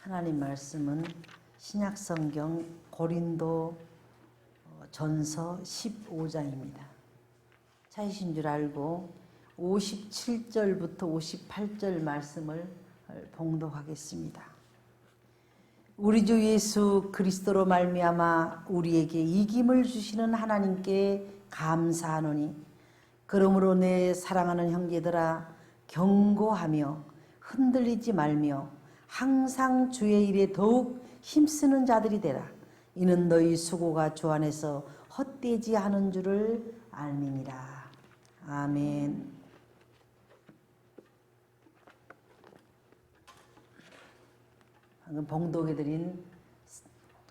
하나님 말씀은 신약성경 고린도 전서 15장입니다. 차이신 줄 알고 57절부터 58절 말씀을 봉독하겠습니다. 우리 주 예수 그리스도로 말미암아 우리에게 이김을 주시는 하나님께 감사하노니, 그러므로 내 사랑하는 형제들아, 경고하며 흔들리지 말며 항상 주의 일에 더욱 힘쓰는 자들이 되라. 이는 너희 수고가 주 안에서 헛되지 않은 줄을 알미니라. 아멘. 방금 봉독해드린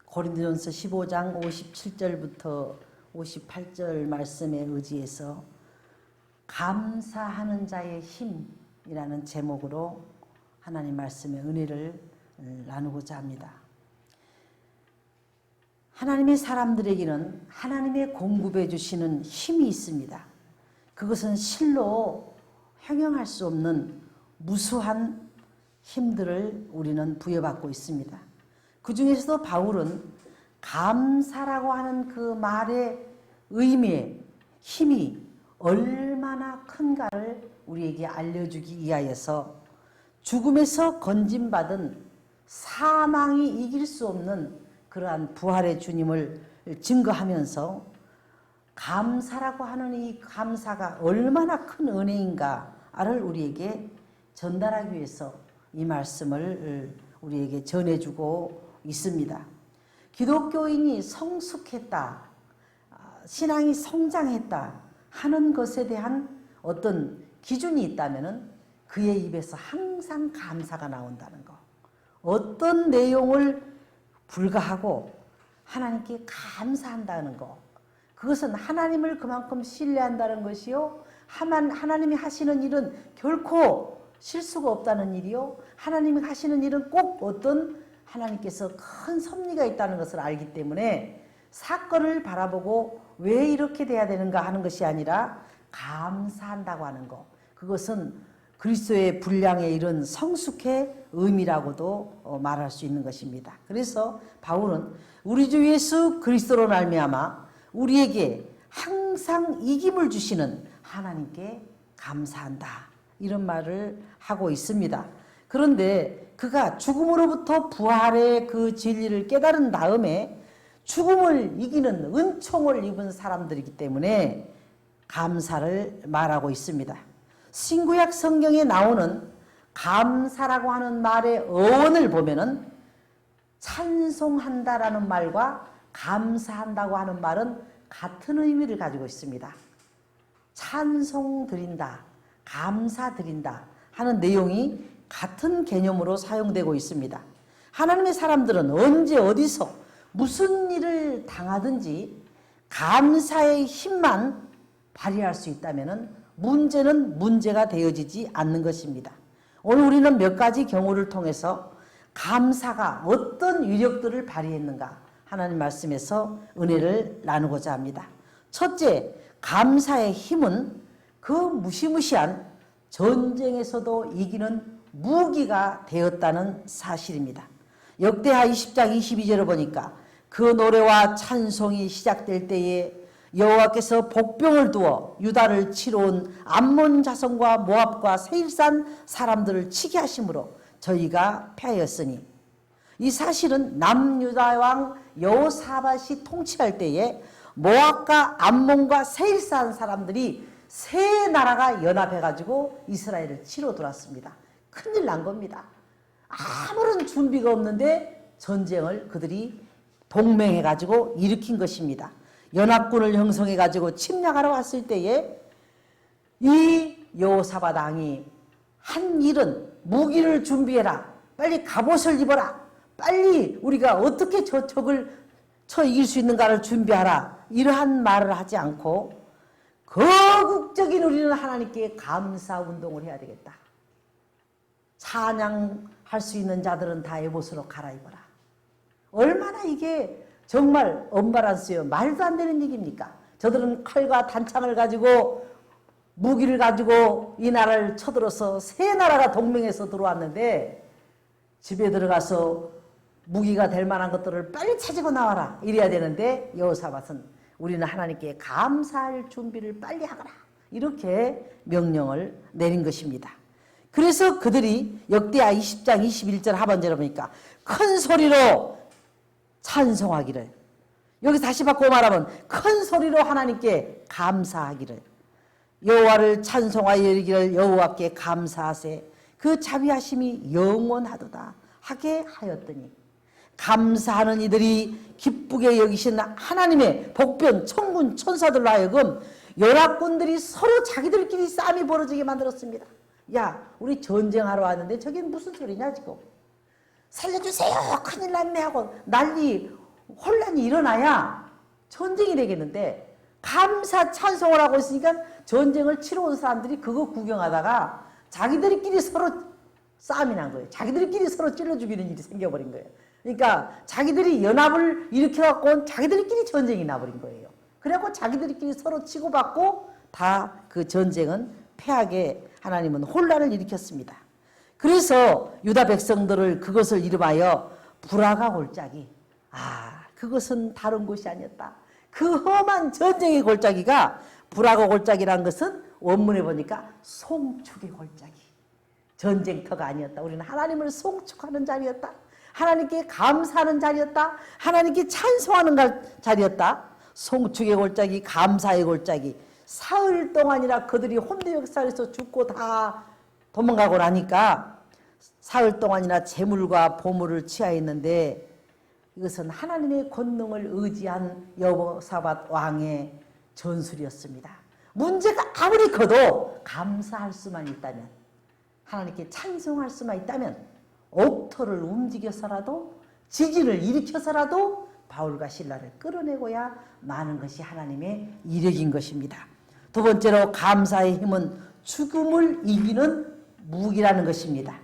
고린도전서 15장 57절부터 58절 말씀에 의지해서 감사하는 자의 힘이라는 제목으로 하나님 말씀의 은혜를 나누고자 합니다. 하나님의 사람들에게는 하나님의 공급해 주시는 힘이 있습니다. 그것은 실로 형용할 수 없는 무수한 힘들을 우리는 부여받고 있습니다. 그 중에서도 바울은 감사라고 하는 그 말의 의미의 힘이 얼마나 큰가를 우리에게 알려주기 위하여서 죽음에서 건짐받은 사망이 이길 수 없는 그러한 부활의 주님을 증거하면서 감사라고 하는 이 감사가 얼마나 큰 은혜인가를 우리에게 전달하기 위해서 이 말씀을 우리에게 전해주고 있습니다. 기독교인이 성숙했다, 신앙이 성장했다 하는 것에 대한 어떤 기준이 있다면 그의 입에서 항상 감사가 나온다는 것. 어떤 내용을 불가하고 하나님께 감사한다는 것. 그것은 하나님을 그만큼 신뢰한다는 것이요, 하나님이 하시는 일은 결코 실수가 없다는 일이요, 하나님이 하시는 일은 꼭 어떤 하나님께서 큰 섭리가 있다는 것을 알기 때문에 사건을 바라보고 왜 이렇게 돼야 되는가 하는 것이 아니라 감사한다고 하는 것. 그것은 그리스도의 분량에 이른 성숙의 의미라고도 말할 수 있는 것입니다. 그래서 바울은 우리 주 예수 그리스도로 말미암아 우리에게 항상 이김을 주시는 하나님께 감사한다, 이런 말을 하고 있습니다. 그런데 그가 죽음으로부터 부활의 그 진리를 깨달은 다음에 죽음을 이기는 은총을 입은 사람들이기 때문에 감사를 말하고 있습니다. 신구약 성경에 나오는 감사라고 하는 말의 어원을 보면은 찬송한다라는 말과 감사한다고 하는 말은 같은 의미를 가지고 있습니다. 찬송 드린다, 감사 드린다 하는 내용이 같은 개념으로 사용되고 있습니다. 하나님의 사람들은 언제 어디서 무슨 일을 당하든지 감사의 힘만 발휘할 수 있다면 문제는 문제가 되어지지 않는 것입니다. 오늘 우리는 몇 가지 경우를 통해서 감사가 어떤 위력들을 발휘했는가 하나님 말씀에서 은혜를 나누고자 합니다. 첫째, 감사의 힘은 그 무시무시한 전쟁에서도 이기는 무기가 되었다는 사실입니다. 역대하 20장 22절을 보니까 그 노래와 찬송이 시작될 때에 여호와께서 복병을 두어 유다를 치러 온 암몬 자손과 모압과 세일산 사람들을 치게 하심으로 저희가 패하였으니, 이 사실은 남유다 왕 여호사밧이 통치할 때에 모압과 암몬과 세일산 사람들이 세 나라가 연합해가지고 이스라엘을 치러 들어왔습니다. 큰일 난 겁니다. 아무런 준비가 없는데 전쟁을 그들이 동맹해가지고 일으킨 것입니다. 연합군을 형성해가지고 침략하러 왔을 때에 이 여호사밧 왕이 한 일은 무기를 준비해라, 빨리 갑옷을 입어라, 빨리 우리가 어떻게 저 적을 쳐 이길 수 있는가를 준비하라, 이러한 말을 하지 않고 거국적인 우리는 하나님께 감사 운동을 해야 되겠다. 찬양할 수 있는 자들은 다 에봇으로 갈아입어라. 얼마나 이게 정말 엄발한수요, 말도 안 되는 얘기입니까? 저들은 칼과 단창을 가지고 무기를 가지고 이 나라를 쳐들어서 세 나라가 동맹해서 들어왔는데 집에 들어가서 무기가 될 만한 것들을 빨리 찾고 나와라 이래야 되는데 여호사밧은 우리는 하나님께 감사할 준비를 빨리 하거라 이렇게 명령을 내린 것입니다. 그래서 그들이 역대하 20장 21절 하반절에 보니까 큰 소리로 찬송하기를, 여기 다시 바꿔 말하면 큰 소리로 하나님께 감사하기를, 여호와를 찬송하여 이르기를 여호와께 감사하세 그 자비하심이 영원하도다 하게 하였더니, 감사하는 이들이 기쁘게 여기신 하나님의 복변 천군 천사들로 하여금 연합군들이 서로 자기들끼리 싸움이 벌어지게 만들었습니다. 야, 우리 전쟁하러 왔는데 저게 무슨 소리냐 지금. 살려주세요 큰일 났네 하고 난리 혼란이 일어나야 전쟁이 되겠는데, 감사 찬송을 하고 있으니까 전쟁을 치러 온 사람들이 그거 구경하다가 자기들끼리 서로 싸움이 난 거예요. 자기들끼리 서로 찔러 죽이는 일이 생겨버린 거예요. 그러니까 자기들이 연합을 일으켜갖고 자기들끼리 전쟁이 나버린 거예요. 그래갖고 자기들끼리 서로 치고받고 다 그 전쟁은 패하게 하나님은 혼란을 일으켰습니다. 그래서 유다 백성들을 그것을 이름하여 불화가 골짜기, 그것은 다른 곳이 아니었다. 그 험한 전쟁의 골짜기가, 불화가 골짜기라는 것은 원문에 보니까 송축의 골짜기, 전쟁터가 아니었다. 우리는 하나님을 송축하는 자리였다. 하나님께 감사하는 자리였다. 하나님께 찬송하는 자리였다. 송축의 골짜기, 감사의 골짜기. 사흘 동안이나 그들이 혼대 역사에서 죽고 다 도망가고 나니까 사흘 동안이나 재물과 보물을 취하였는데, 이것은 하나님의 권능을 의지한 여호사밧 왕의 전술이었습니다. 문제가 아무리 커도 감사할 수만 있다면, 하나님께 찬송할 수만 있다면 옥토를 움직여서라도 지진을 일으켜서라도 바울과 실라를 끌어내고야 마는 것이 하나님의 이력인 것입니다. 두 번째로 감사의 힘은 죽음을 이기는 무기라는 것입니다.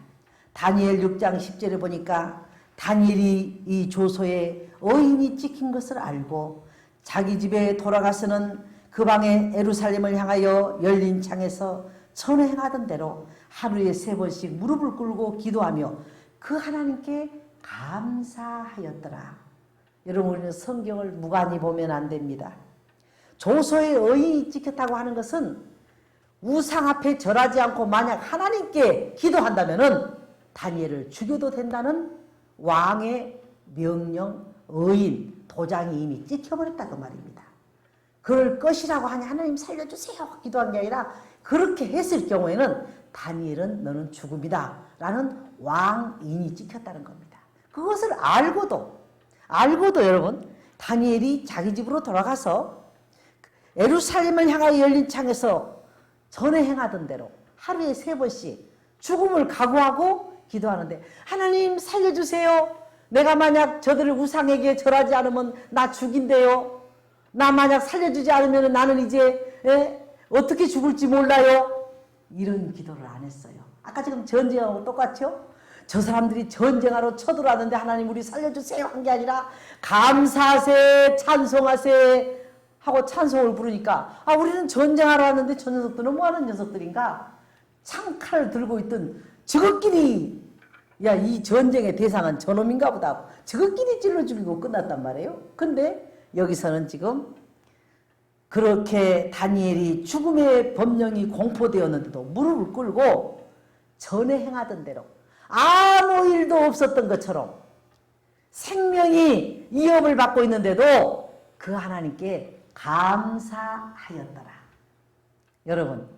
다니엘 6장 10절에 보니까 다니엘이 이 조소에 어인이 찍힌 것을 알고 자기 집에 돌아가서는 그 방에 예루살렘을 향하여 열린 창에서 전에 행하던 대로 하루에 3번씩 무릎을 꿇고 기도하며 그 하나님께 감사하였더라. 여러분, 우리는 성경을 무관히 보면 안 됩니다. 조소의 의인이 찍혔다고 하는 것은 우상 앞에 절하지 않고 만약 하나님께 기도한다면은 다니엘을 죽여도 된다는 왕의 명령, 의인, 도장이 이미 찍혀버렸다고 말입니다. 그럴 것이라고 하니 하나님 살려주세요 기도한 게 아니라, 그렇게 했을 경우에는 다니엘은 너는 죽음이다 라는 왕인이 찍혔다는 겁니다. 그것을 알고도 여러분, 다니엘이 자기 집으로 돌아가서 예루살렘을 향하여 열린 창에서 전에 행하던 대로 하루에 3번씩 죽음을 각오하고 기도하는데, 하나님 살려주세요. 내가 만약 저들을 우상에게 절하지 않으면 나 죽인대요. 나 만약 살려주지 않으면 나는 이제 어떻게 죽을지 몰라요. 이런 기도를 안 했어요. 아까 지금 전쟁하고 똑같죠? 저 사람들이 전쟁하러 쳐들어왔는데 하나님 우리 살려주세요 한 게 아니라 감사하세 찬송하세 하고 찬송을 부르니까, 우리는 전쟁하러 왔는데 저 녀석들은 뭐하는 녀석들인가? 창칼을 들고 있던 저것끼리, 이 전쟁의 대상은 저놈인가 보다 하고 저것끼리 찔러 죽이고 끝났단 말이에요. 근데 여기서는 지금 그렇게 다니엘이 죽음의 법령이 공포되었는데도 무릎을 꿇고 전에 행하던 대로 아무 일도 없었던 것처럼 생명이 위협을 받고 있는데도 그 하나님께 감사하였더라. 여러분,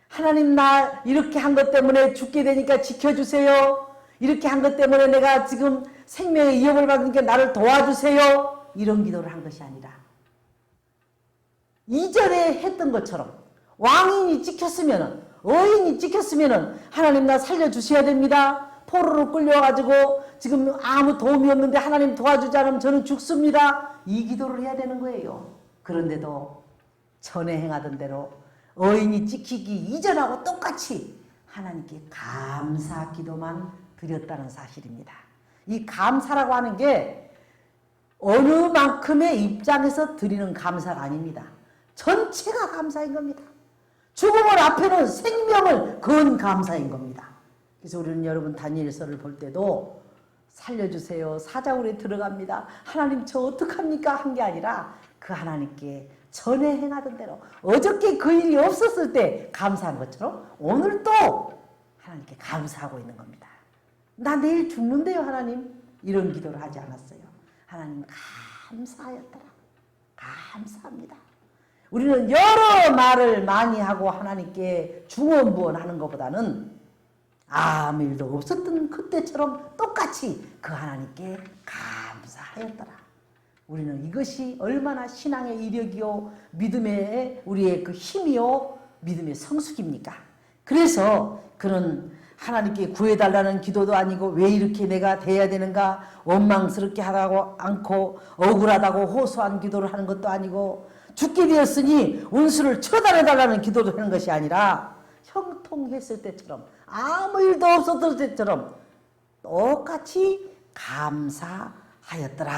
하나님 나 이렇게 한 것 때문에 죽게 되니까 지켜주세요. 이렇게 한 것 때문에 내가 지금 생명의 위협을 받으니까 나를 도와주세요. 이런 기도를 한 것이 아니라, 이전에 했던 것처럼 왕인이 찍혔으면, 어인이 찍혔으면 하나님 나 살려주셔야 됩니다. 포로로 끌려가지고 지금 아무 도움이 없는데 하나님 도와주지 않으면 저는 죽습니다. 이 기도를 해야 되는 거예요. 그런데도 전에 행하던 대로 어인이 찍히기 이전하고 똑같이 하나님께 감사 기도만 드렸다는 사실입니다. 이 감사라고 하는 게 어느 만큼의 입장에서 드리는 감사가 아닙니다. 전체가 감사인 겁니다. 죽음을 앞에는 생명을 건 감사인 겁니다. 그래서 우리는 여러분 다니엘서를 볼 때도 살려주세요. 사자굴에 들어갑니다. 하나님 저 어떡합니까? 한 게 아니라 그 하나님께 전에 행하던 대로 어저께 그 일이 없었을 때 감사한 것처럼 오늘 또 하나님께 감사하고 있는 겁니다. 나 내일 죽는데요 하나님. 이런 기도를 하지 않았어요. 하나님 감사하였더라. 감사합니다. 우리는 여러 말을 많이 하고 하나님께 중언부언하는 것보다는 아무 일도 없었던 그때처럼 똑같이 그 하나님께 감사하였더라. 우리는 이것이 얼마나 신앙의 이력이요 믿음의 우리의 그 힘이요 믿음의 성숙입니까? 그래서 그는 하나님께 구해달라는 기도도 아니고 왜 이렇게 내가 돼야 되는가 원망스럽게 하라고 않고 억울하다고 호소한 기도를 하는 것도 아니고 죽게 되었으니 운수를 처단해달라는 기도도 하는 것이 아니라 형통했을 때처럼 아무 일도 없었을 때처럼 똑같이 감사하였더라.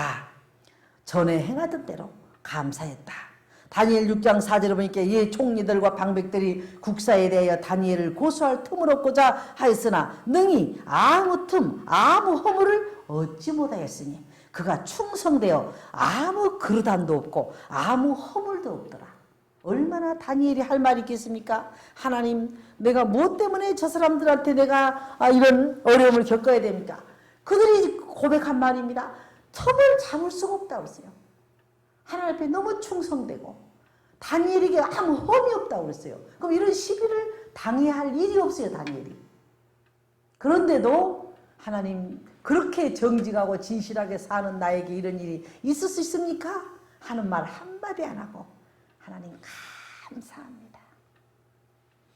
전에 행하던 대로 감사했다. 다니엘 6장 4절에 보니까 이 총리들과 방백들이 국사에 대하여 다니엘을 고소할 틈을 얻고자 하였으나 능히 아무 틈 아무 허물을 얻지 못하였으니 그가 충성되어 아무 그릇함도 없고 아무 허물도 없더라. 얼마나 다니엘이 할 말이 있겠습니까? 하나님 내가 무엇 때문에 저 사람들한테 내가 이런 어려움을 겪어야 됩니까? 그들이 고백한 말입니다. 틈을 잡을 수가 없다고 했어요. 하나님 앞에 너무 충성되고 다니엘에게 아무 험이 없다고 그랬어요. 그럼 이런 시비를 당해야 할 일이 없어요. 다니엘이. 그런데도 하나님 그렇게 정직하고 진실하게 사는 나에게 이런 일이 있을 수 있습니까? 하는 말 한마디 안 하고 하나님 감사합니다.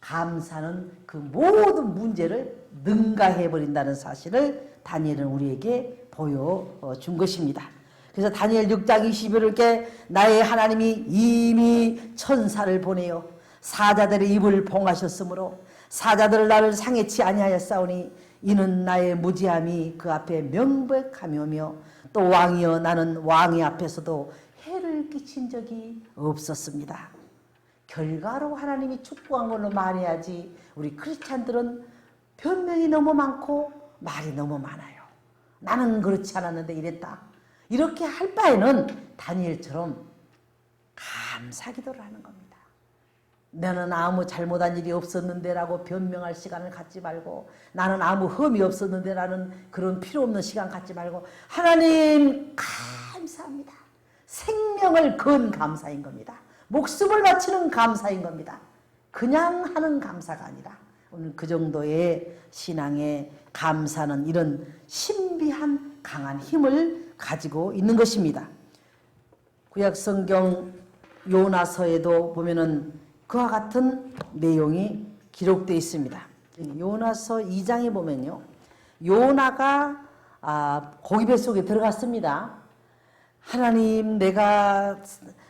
감사는 그 모든 문제를 능가해버린다는 사실을 다니엘은 우리에게 보여준 것입니다. 그래서 다니엘 6장 20일 이렇게 나의 하나님이 이미 천사를 보내어 사자들의 입을 봉하셨으므로 사자들 나를 상해치 아니하였사오니 이는 나의 무지함이 그 앞에 명백하며며 또 왕이여 나는 왕의 앞에서도 해를 끼친 적이 없었습니다. 결과로 하나님이 축복한 걸로 말해야지 우리 크리스찬들은 변명이 너무 많고 말이 너무 많아요. 나는 그렇지 않았는데 이랬다. 이렇게 할 바에는 다니엘처럼 감사기도를 하는 겁니다. 나는 아무 잘못한 일이 없었는데 라고 변명할 시간을 갖지 말고 나는 아무 흠이 없었는데 라는 그런 필요 없는 시간 갖지 말고 하나님 감사합니다. 생명을 건 감사인 겁니다. 목숨을 바치는 감사인 겁니다. 그냥 하는 감사가 아니라 오늘 그 정도의 신앙의 감사는 이런 신비한 강한 힘을 가지고 있는 것입니다. 구약성경 요나서에도 보면은 그와 같은 내용이 기록되어 있습니다. 요나서 2장에 보면요. 요나가 고기 뱃속에 들어갔습니다. 하나님 내가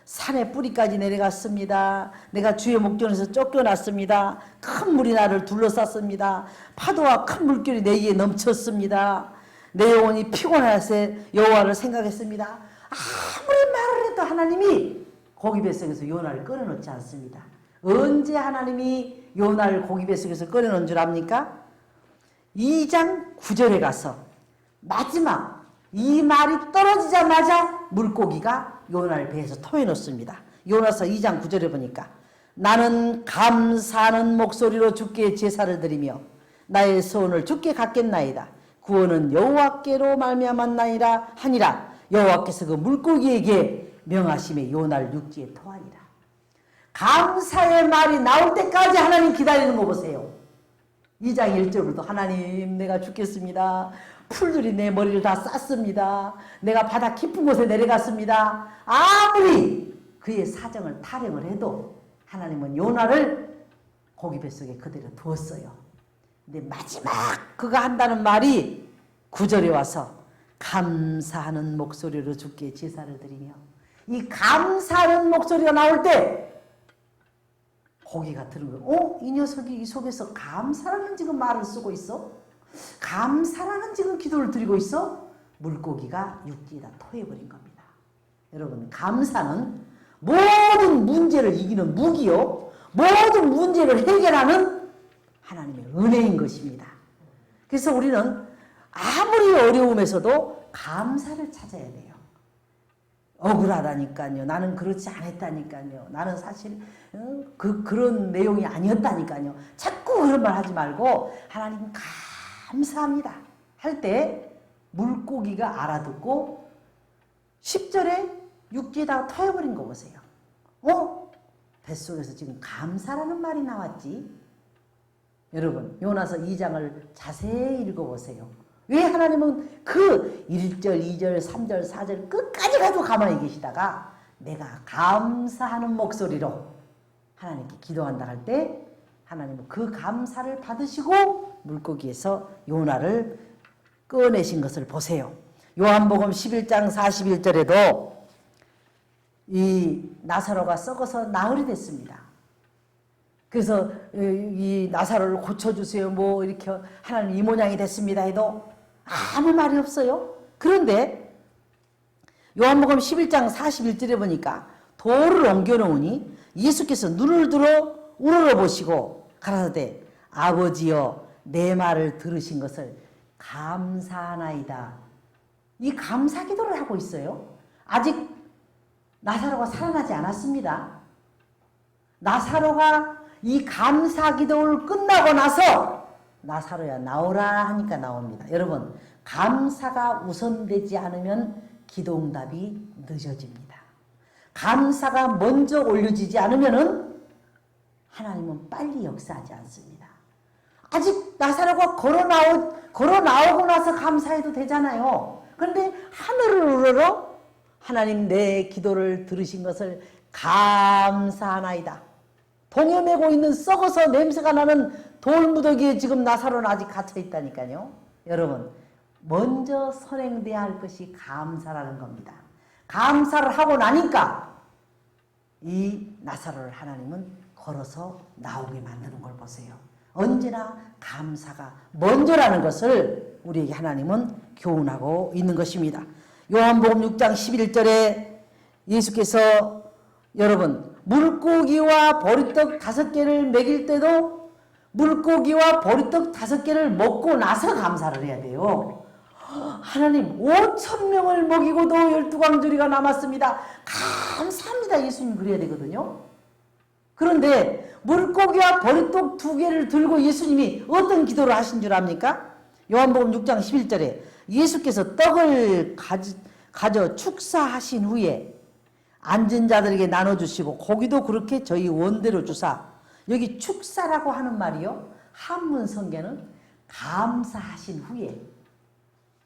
산의 뿌리까지 내려갔습니다. 내가 주의 목전에서 쫓겨났습니다. 큰 물이 나를 둘러쌌습니다. 파도와 큰 물결이 내게 넘쳤습니다. 내 영혼이 피곤해서 여호와를 생각했습니다. 아무리 말을 해도 하나님이 고기 뱃속에서 요나를 꺼내놓지 않습니다. 언제 하나님이 요나를 고기 뱃속에서 꺼내놓은 줄 압니까? 2장 9절에 가서 마지막 이 말이 떨어지자마자 물고기가 요나를 배에서 토해놓습니다. 요나서 2장 9절에 보니까 나는 감사하는 목소리로 주께 제사를 드리며 나의 소원을 주께 갖겠나이다. 구원은 여호와께로 말미암았나이라 하니라. 여호와께서 그 물고기에게 명하심에 요나를 육지에 토하니라. 감사의 말이 나올 때까지 하나님 기다리는 거 보세요. 2장 1절부터 하나님 내가 죽겠습니다. 풀들이 내 머리를 다 쌌습니다. 내가 바다 깊은 곳에 내려갔습니다. 아무리 그의 사정을 타령을 해도 하나님은 요나를 고기 뱃속에 그대로 두었어요. 근데 마지막 그가 한다는 말이 9절에 와서 감사하는 목소리로 주께 제사를 드리며 이 감사하는 목소리가 나올 때 고기가 들은 거예요. 이 녀석이 이 속에서 감사라는 지금 말을 쓰고 있어? 감사라는 지금 기도를 드리고 있어? 물고기가 육지에다 토해버린 겁니다. 여러분 감사는 모든 문제를 이기는 무기요. 모든 문제를 해결하는 하나님의 은혜인 것입니다. 그래서 우리는 아무리 어려움에서도 감사를 찾아야 돼요. 억울하다니까요. 나는 그렇지 않았다니까요. 나는 사실 그런 내용이 아니었다니까요. 자꾸 그런 말 하지 말고 하나님 감사합니다 할 때 물고기가 알아듣고 10절에 육지에다가 터여버린 거 보세요. 뱃속에서 지금 감사라는 말이 나왔지. 여러분 요나서 2장을 자세히 읽어보세요. 왜 하나님은 그 1절, 2절, 3절, 4절 끝까지 가지고 가만히 계시다가 내가 감사하는 목소리로 하나님께 기도한다 할 때 하나님은 그 감사를 받으시고 물고기에서 요나를 꺼내신 것을 보세요. 요한복음 11장 41절에도 이 나사로가 썩어서 나흘이 됐습니다. 그래서 이 나사로를 고쳐주세요. 뭐 이렇게 하나님 이 모양이 됐습니다 해도 아무 말이 없어요. 그런데 요한복음 11장 41절에 보니까 돌을 옮겨놓으니 예수께서 눈을 들어 우러러보시고 가라사대 아버지여 내 말을 들으신 것을 감사하나이다. 이 감사 기도를 하고 있어요. 아직 나사로가 살아나지 않았습니다. 나사로가 이 감사 기도를 끝나고 나서 나사로야 나오라 하니까 나옵니다. 여러분 감사가 우선되지 않으면 기도응답이 늦어집니다. 감사가 먼저 올려지지 않으면 하나님은 빨리 역사하지 않습니다. 아직 나사로가 걸어 나오고 나서 감사해도 되잖아요. 그런데 하늘을 우러러 하나님 내 기도를 들으신 것을 감사하나이다. 동여 매고 있는 썩어서 냄새가 나는 돌무더기에 지금 나사로는 아직 갇혀 있다니까요. 여러분 먼저 선행돼야 할 것이 감사라는 겁니다. 감사를 하고 나니까 이 나사로를 하나님은 걸어서 나오게 만드는 걸 보세요. 언제나 감사가 먼저라는 것을 우리에게 하나님은 교훈하고 있는 것입니다. 요한복음 6장 11절에 예수께서 여러분 물고기와 보리떡 5개를 먹일 때도 물고기와 보리떡 5개를 먹고 나서 감사를 해야 돼요. 하나님 5,000명을 먹이고도 12광주리가 남았습니다. 감사합니다. 예수님 그래야 되거든요. 그런데 물고기와 보리떡 2개를 들고 예수님이 어떤 기도를 하신 줄 압니까? 요한복음 6장 11절에 예수께서 떡을 가져 축사하신 후에 앉은 자들에게 나눠주시고 고기도 그렇게 저희 원대로 주사. 여기 축사라고 하는 말이요 한문 성경은 감사하신 후에,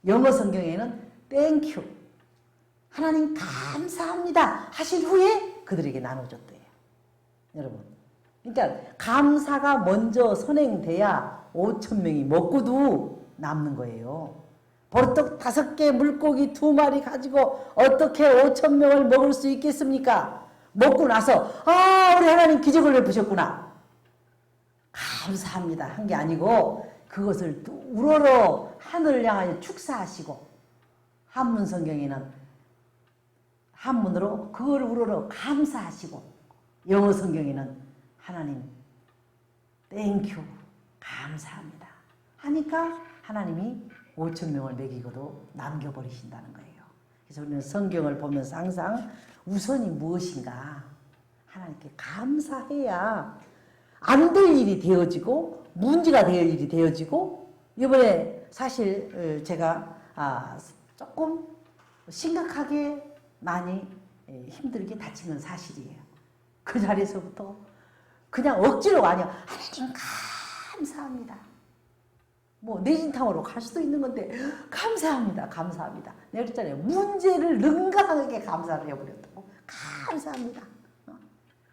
영어 성경에는 thank you 하나님 감사합니다 하신 후에 그들에게 나눠줬대요. 여러분 그러니까 감사가 먼저 선행돼야 5,000명이 먹고도 남는 거예요. 보리떡 5개 물고기 2마리 가지고 어떻게 5,000명을 먹을 수 있겠습니까? 먹고 나서 우리 하나님 기적을 베푸셨구나 감사합니다 한 게 아니고 그것을 우러러 하늘을 향하여 축사하시고 한문 성경에는 한문으로 그걸 우러러 감사하시고 영어 성경에는 하나님 땡큐 감사합니다 하니까 하나님이 5,000명을 먹이고도 남겨버리신다는 거예요. 그래서 우리는 성경을 보면서 항상 우선이 무엇인가 하나님께 감사해야 안 될 일이 되어지고 문제가 될 일이 되어지고 이번에 사실 제가 조금 심각하게 많이 힘들게 다친 건 사실이에요. 그 자리에서부터 그냥 억지로 아니야 하나님 감사합니다. 뭐 내진탕으로 갈 수도 있는 건데 감사합니다. 감사합니다. 내가 그랬잖아요. 문제를 능가하게 감사를 해버렸다고. 감사합니다.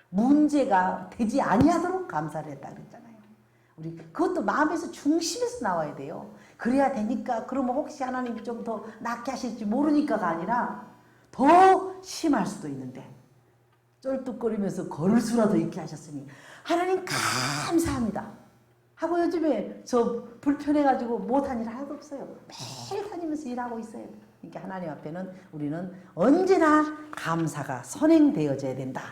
문제가 되지 아니하도록 감사를 했다 그랬잖아요. 우리 그것도 마음에서 중심에서 나와야 돼요. 그래야 되니까 그러면 혹시 하나님이 좀 더 낫게 하실지 모르니까가 아니라 더 심할 수도 있는데 쩔뚝거리면서 걸을 수라도 있게 하셨으니 하나님 감사합니다. 하고 요즘에 저 불편해가지고 못한 일 하나도 없어요. 매일 다니면서 일하고 있어요. 그러니까 하나님 앞에는 우리는 언제나 감사가 선행되어져야 된다.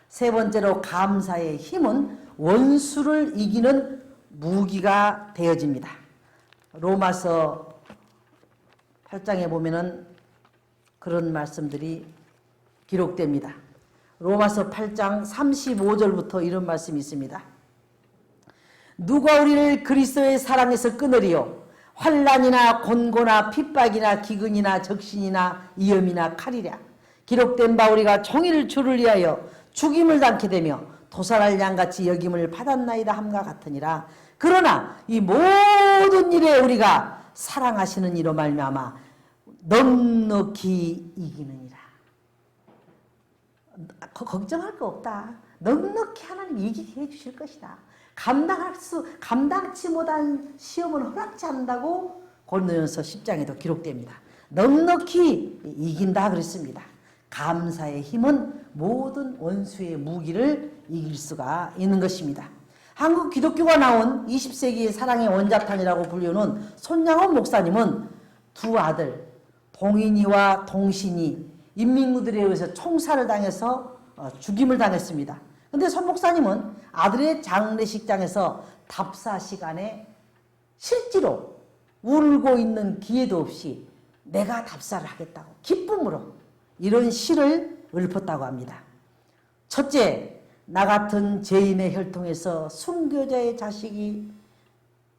세 번째로 감사의 힘은 원수를 이기는 무기가 되어집니다. 로마서 8장에 보면은 그런 말씀들이 기록됩니다. 로마서 8장 35절부터 이런 말씀이 있습니다. 누가 우리를 그리스도의 사랑에서 끊으리요? 환난이나 곤고나 핍박이나 기근이나 적신이나 위험이나 칼이랴. 기록된 바 우리가 종일 주를 위하여 죽임을 당케 되며 도살할 양같이 여김을 받았나이다 함과 같으니라. 그러나 이 모든 일에 우리가 사랑하시는 이로 말미암아 넉넉히 이기느니라. 걱정할 거 없다. 넉넉히 하나님 이기게 해주실 것이다. 감당치 못한 시험은 허락지 않는다고 고린도전서 10장에도 기록됩니다. 넉넉히 이긴다 그랬습니다. 감사의 힘은 모든 원수의 무기를 이길 수가 있는 것입니다. 한국 기독교가 나온 20세기의 사랑의 원자탄이라고 불리우는 손양원 목사님은 두 아들 동인이와 동신이 인민군들에 의해서 총살을 당해서 죽임을 당했습니다. 근데 손 목사님은 아들의 장례식장에서 답사 시간에 실제로 울고 있는 기회도 없이 내가 답사를 하겠다고 기쁨으로 이런 시를 읊었다고 합니다. 첫째, 나 같은 죄인의 혈통에서 순교자의 자식이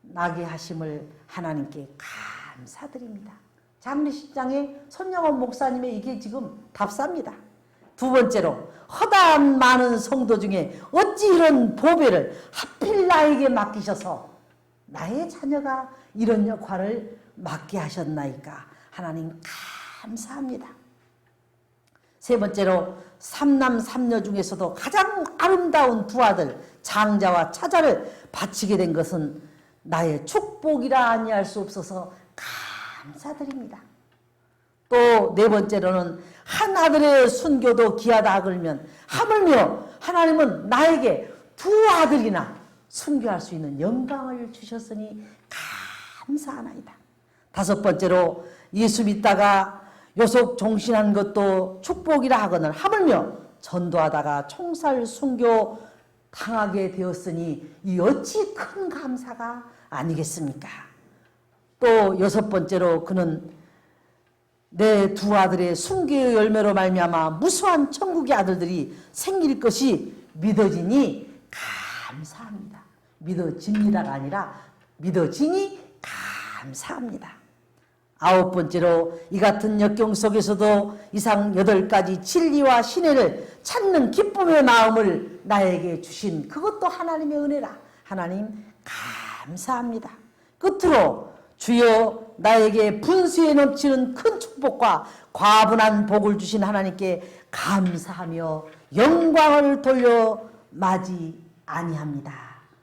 나게 하심을 하나님께 감사드립니다. 장례식장에 손양원 목사님의 이게 지금 답사입니다. 두 번째로, 허다한 많은 성도 중에 어찌 이런 보배를 하필 나에게 맡기셔서 나의 자녀가 이런 역할을 맡게 하셨나이까. 하나님 감사합니다. 세 번째로, 삼남 삼녀 중에서도 가장 아름다운 두 아들 장자와 차자를 바치게 된 것은 나의 축복이라 아니할 수 없어서 감사드립니다. 또 네 번째로는 한 아들의 순교도 귀하다 그러면 하물며 하나님은 나에게 두 아들이나 순교할 수 있는 영광을 주셨으니 감사하나이다. 다섯 번째로, 예수 믿다가 요속 종신한 것도 축복이라 하거늘 하물며 전도하다가 총살 순교 당하게 되었으니 이 어찌 큰 감사가 아니겠습니까? 또 여섯 번째로, 그는 내 두 아들의 순교의 열매로 말미암아 무수한 천국의 아들들이 생길 것이 믿어지니 감사합니다. 믿어집니다가 아니라 믿어지니 감사합니다. 아홉 번째로, 이 같은 역경 속에서도 이상 8가지 진리와 신뢰를 찾는 기쁨의 마음을 나에게 주신 그것도 하나님의 은혜라. 하나님 감사합니다. 끝으로, 주여 나에게 분수에 넘치는 큰 축복과 과분한 복을 주신 하나님께 감사하며 영광을 돌려 마지 아니합니다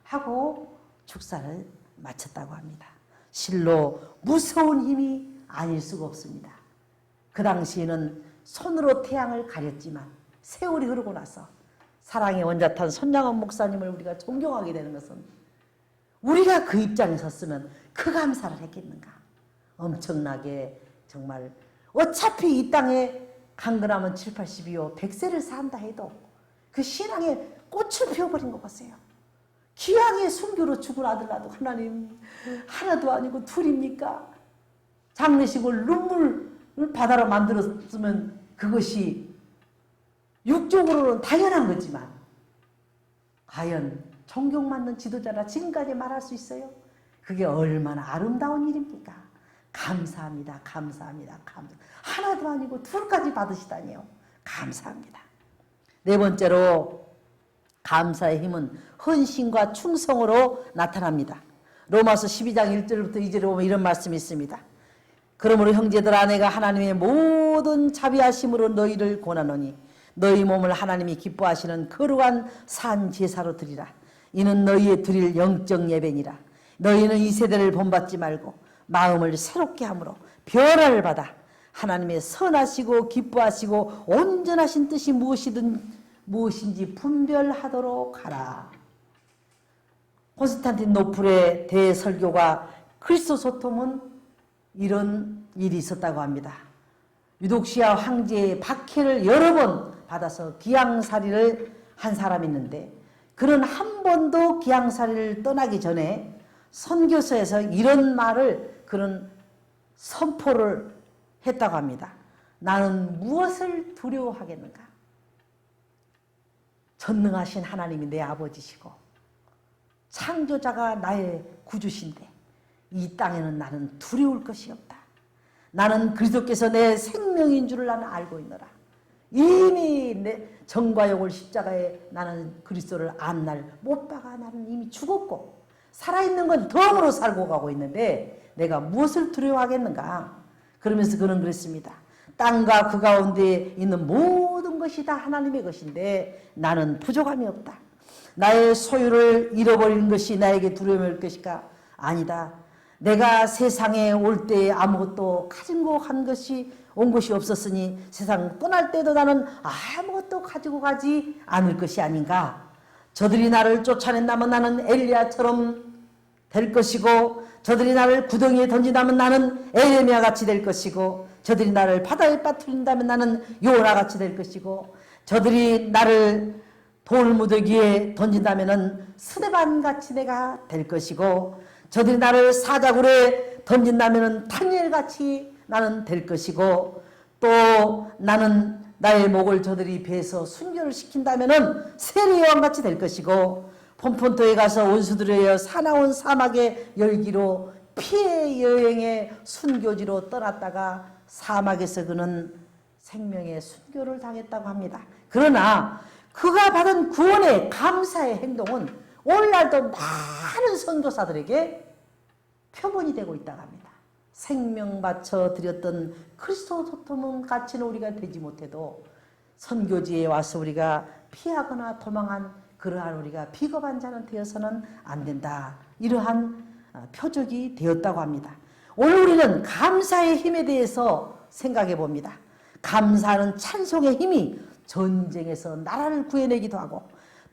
하고 축사를 마쳤다고 합니다. 실로 무서운 힘이 아닐 수가 없습니다. 그 당시에는 손으로 태양을 가렸지만 세월이 흐르고 나서 사랑의 원자탄 손양원 목사님을 우리가 존경하게 되는 것은 우리가 그 입장에 섰으면 그 감사를 했겠는가. 엄청나게 정말 어차피 이 땅에 강건하면 7, 80이요 100세를 산다 해도 그 신앙에 꽃을 피워버린 거 보세요. 기왕에 순교로 죽을 아들 낳아도 하나님 하나도 아니고 둘입니까? 장례식을 눈물 바다로 만들었으면 그것이 육적으로는 당연한 거지만 과연 존경받는 지도자라 지금까지 말할 수 있어요? 그게 얼마나 아름다운 일입니까? 감사합니다. 감사합니다. 하나도 아니고 둘까지 받으시다니요. 감사합니다. 네 번째로, 감사의 힘은 헌신과 충성으로 나타납니다. 로마서 12장 1절부터 2절에 보면 이런 말씀이 있습니다. 그러므로 형제들아, 내가 하나님의 모든 자비하심으로 너희를 권하노니 너희 몸을 하나님이 기뻐하시는 거룩한 산 제사로 드리라. 이는 너희의 드릴 영적 예배니라. 너희는 이 세대를 본받지 말고 마음을 새롭게 함으로 변화를 받아 하나님의 선하시고 기뻐하시고 온전하신 뜻이 무엇인지 분별하도록 하라. 콘스탄티노플의 대설교가 그리스도 소통은 이런 일이 있었다고 합니다. 유독시아 황제의 박해를 여러 번 받아서 기양살이를 한 사람이 있는데 그는 한 번도 기양살이를 떠나기 전에 선교서에서 이런 말을 그런 선포를 했다고 합니다. 나는 무엇을 두려워하겠는가? 전능하신 하나님이 내 아버지시고 창조자가 나의 구주신데 이 땅에는 나는 두려울 것이 없다. 나는 그리스도께서 내 생명인 줄을 나는 알고 있노라. 이미 내 정과 욕을 십자가에 나는 그리스도를 안 날 못 박아 나는 이미 죽었고 살아있는 건 덤으로 살고 가고 있는데 내가 무엇을 두려워하겠는가? 그러면서 그는 그랬습니다. 땅과 그 가운데 있는 모든 것이 다 하나님의 것인데 나는 부족함이 없다. 나의 소유를 잃어버리는 것이 나에게 두려움일 것일까? 아니다. 내가 세상에 올 때 아무것도 가지고 온 것이 없었으니 세상 떠날 때도 나는 아무것도 가지고 가지 않을 것이 아닌가. 저들이 나를 쫓아낸다면 나는 엘리야처럼 될 것이고 저들이 나를 구덩이에 던진다면 나는 에레미야 같이 될 것이고 저들이 나를 바다에 빠뜨린다면 나는 요나 같이 될 것이고 저들이 나를 돌무더기에 던진다면 스데반 같이 내가 될 것이고 저들이 나를 사자굴에 던진다면 다니엘 같이 나는 될 것이고 또 나는 나의 목을 저들이 베서 순교를 시킨다면 세례요한 같이 될 것이고 폰폰토에 가서 원수들에 의하여 사나운 사막의 열기로 피해 여행의 순교지로 떠났다가 사막에서 그는 생명의 순교를 당했다고 합니다. 그러나 그가 받은 구원의 감사의 행동은 오늘날도 많은 선교사들에게 표본이 되고 있다고 합니다. 생명 바쳐 드렸던 그리스도 도톰은 가치는 우리가 되지 못해도 선교지에 와서 우리가 피하거나 도망한 그러한 우리가 비겁한 자는 되어서는 안 된다. 이러한 표적이 되었다고 합니다. 오늘 우리는 감사의 힘에 대해서 생각해 봅니다. 감사하는 찬송의 힘이 전쟁에서 나라를 구해내기도 하고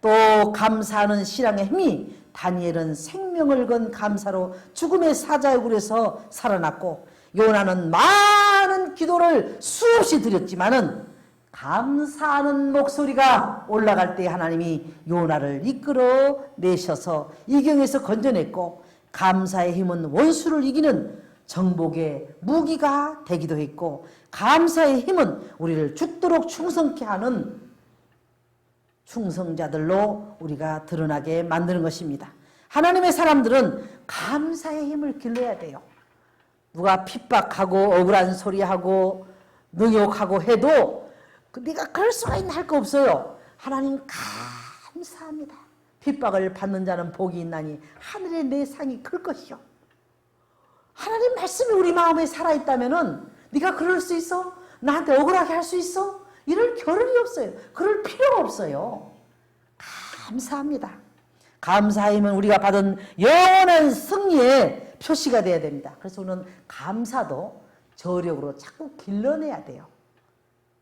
또 감사하는 신앙의 힘이 다니엘은 생명을 건 감사로 죽음의 사자굴에서 살아났고 요나는 많은 기도를 수없이 드렸지만은 감사하는 목소리가 올라갈 때 하나님이 요나를 이끌어 내셔서 이경에서 건져냈고 감사의 힘은 원수를 이기는 정복의 무기가 되기도 했고 감사의 힘은 우리를 죽도록 충성케 하는 충성자들로 우리가 드러나게 만드는 것입니다. 하나님의 사람들은 감사의 힘을 길러야 돼요. 누가 핍박하고 억울한 소리하고 능욕하고 해도 네가 그럴 수가 있나 할 거 없어요. 하나님 감사합니다. 핍박을 받는 자는 복이 있나니 하늘의 내 상이 클 것이요. 하나님 말씀이 우리 마음에 살아있다면은 네가 그럴 수 있어? 나한테 억울하게 할 수 있어? 이럴 겨를이 없어요. 그럴 필요가 없어요. 감사합니다. 감사하면 우리가 받은 영원한 승리의 표시가 되어야 됩니다. 그래서 우리는 감사도 저력으로 자꾸 길러내야 돼요.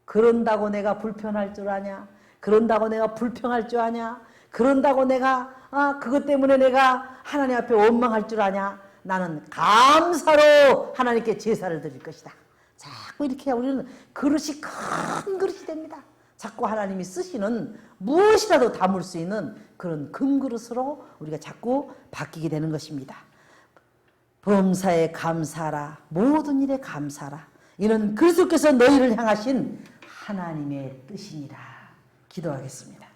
그런다고 내가 불편할 줄 아냐? 그런다고 내가 불평할 줄 아냐? 그런다고 내가 그것 때문에 내가 하나님 앞에 원망할 줄 아냐? 나는 감사로 하나님께 제사를 드릴 것이다. 자꾸 이렇게 해야 우리는 그릇이 큰 그릇이 됩니다. 자꾸 하나님이 쓰시는 무엇이라도 담을 수 있는 그런 금그릇으로 우리가 자꾸 바뀌게 되는 것입니다. 범사에 감사하라. 모든 일에 감사하라. 이는 그리스도께서 너희를 향하신 하나님의 뜻이니라. 기도하겠습니다.